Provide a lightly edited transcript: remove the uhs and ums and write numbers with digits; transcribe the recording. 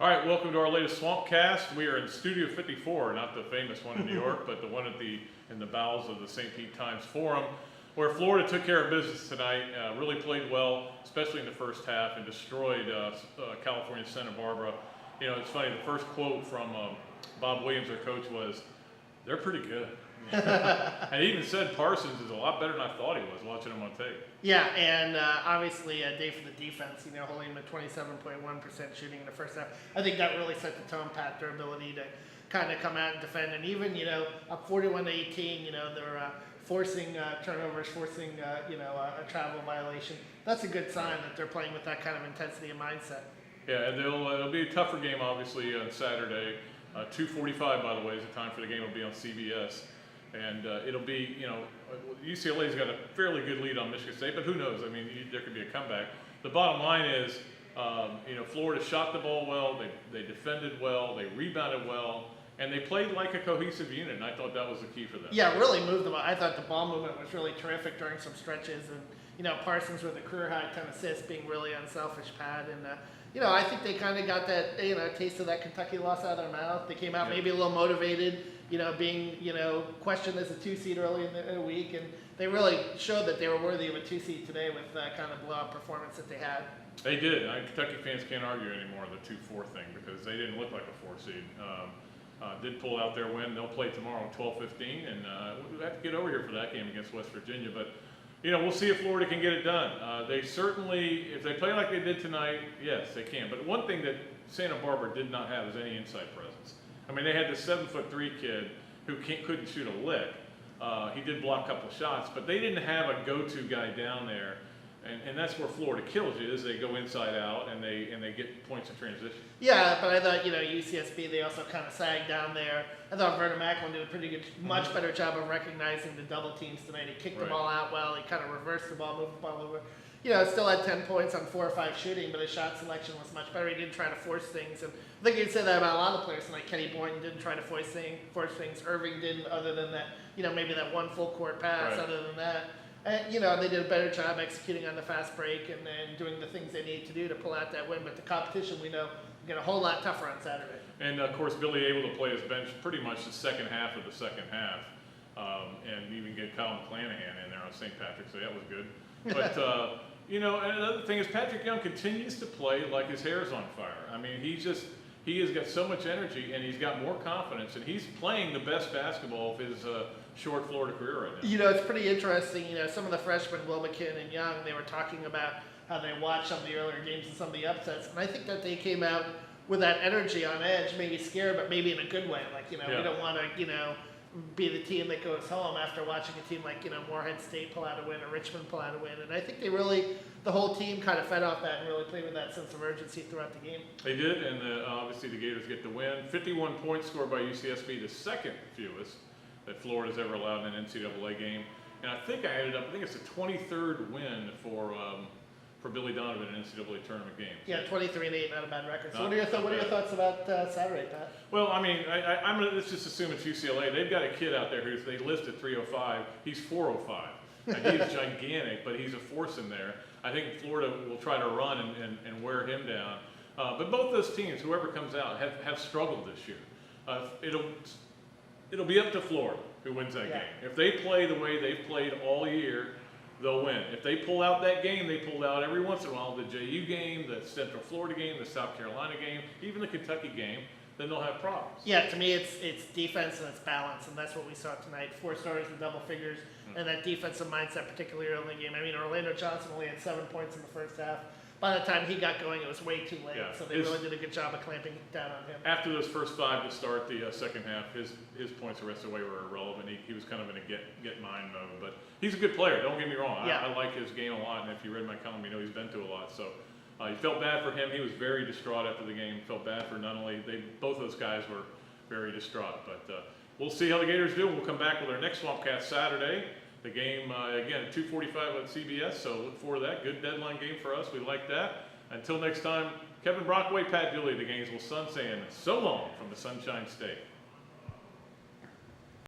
All right, welcome to our latest Swampcast. We are in Studio 54, not the famous one in New York, but the one in the bowels of the St. Pete Times Forum, where Florida took care of business tonight, really played well, especially in the first half, and destroyed California Santa Barbara. You know, it's funny, the first quote from Bob Williams, their coach, was, "They're pretty good." And he even said Parsons is a lot better than I thought he was watching him on tape. Yeah, and obviously a day for the defense, holding them at 27.1% shooting in the first half. I think that really set the tone, Pat, their ability to kind of come out and defend. And even, up 41-18, they're forcing turnovers, forcing, a travel violation. That's a good sign that they're playing with that kind of intensity and mindset. Yeah, and it'll be a tougher game, obviously, on Saturday. 2:45, by the way, is the time for the game. It'll be on CBS. And it'll be, UCLA's got a fairly good lead on Michigan State, but who knows? I mean, there could be a comeback. The bottom line is, Florida shot the ball well, they defended well, they rebounded well, and they played like a cohesive unit, and I thought that was the key for them. Yeah, really moved them. I thought the ball movement was really terrific during some stretches, and, Parsons with a career-high 10 assists being really unselfish, Pat, and, I think they kind of got that, taste of that Kentucky loss out of their mouth. They came out maybe a little motivated, being, questioned as a 2-seed early in the week, and they really showed that they were worthy of a 2-seed today with that kind of blowout performance that they had. They did. Kentucky fans can't argue anymore the 2-4 thing because they didn't look like a 4-seed. Did pull out their win. They'll play tomorrow 12-15, and we'll have to get over here for that game against West Virginia, but we'll see if Florida can get it done. They certainly, if they play like they did tonight, yes, they can. But one thing that Santa Barbara did not have is any inside presence. I mean, they had this 7'3" kid who couldn't shoot a lick. He did block a couple of shots, but they didn't have a go-to guy down there. And that's where Florida kills you, is they go inside out and they get points in transition. Yeah, but I thought, UCSB, they also kind of sagged down there. I thought Vernon Macklin did a pretty good, much better job of recognizing the double teams tonight. He kicked the ball out well. He kind of reversed the ball, moved the ball over. Still had 10 points on 4 or 5 shooting, but his shot selection was much better. He didn't try to force things. And I think you'd say that about a lot of players tonight. Kenny Boynton didn't try to force things. Irving didn't, other than that, maybe that one full court pass, other than that. And, they did a better job executing on the fast break and then doing the things they need to do to pull out that win. But the competition, we know, will get a whole lot tougher on Saturday. And, of course, Billy able to play his bench pretty much the second half of the second half and even get Kyle McClanahan in there on St. Patrick's Day. That was good. But, and another thing is Patrick Young continues to play like his hair's on fire. I mean, he has got so much energy and he's got more confidence and he's playing the best basketball of his short Florida career right now. It's pretty interesting. Some of the freshmen, Wilbekin and Young, they were talking about how they watched some of the earlier games and some of the upsets. And I think that they came out with that energy on edge, maybe scared, but maybe in a good way. Like, we don't want to, be the team that goes home after watching a team like, Morehead State pull out a win or Richmond pull out a win. And I think the whole team kind of fed off that and really played with that sense of urgency throughout the game. They did, and obviously the Gators get the win. 51 points scored by UCSB, the second fewest that Florida's ever allowed in an NCAA game. And I think it's the 23rd win for Billy Donovan in an NCAA tournament game. Yeah, 23-8, not a bad record. So what are your thoughts about Saturday, Pat? Well, I mean, let's just assume it's UCLA. They've got a kid out there who they listed 305. He's 405. And he's gigantic, but he's a force in there. I think Florida will try to run and wear him down. But both those teams, whoever comes out, have struggled this year. It'll be up to Florida who wins that game. If they play the way they've played all year, they'll win. If they pull out that game, they pulled out every once in a while, the JU game, the Central Florida game, the South Carolina game, even the Kentucky game, then they'll have problems. Yeah, to me, it's defense and it's balance, and that's what we saw tonight. 4 starters with double figures, and that defensive mindset, particularly early in the game. I mean, Orlando Johnson only had 7 points in the first half. By the time he got going, it was way too late, so they really did a good job of clamping down on him. After those first 5 to start the second half, his points the rest of the way were irrelevant. He was kind of in a get mine mode, but he's a good player, don't get me wrong. I like his game a lot, and if you read my column, he's been through a lot. So you felt bad for him. He was very distraught after the game. Felt bad for not only both those guys were very distraught. But we'll see how the Gators do. We'll come back with our next Swampcast Saturday. The game, again, at 2:45 on CBS, so look forward to that. Good deadline game for us. We like that. Until next time, Kevin Brockway, Pat Dooley, the Gainesville Sun saying so long from the Sunshine State.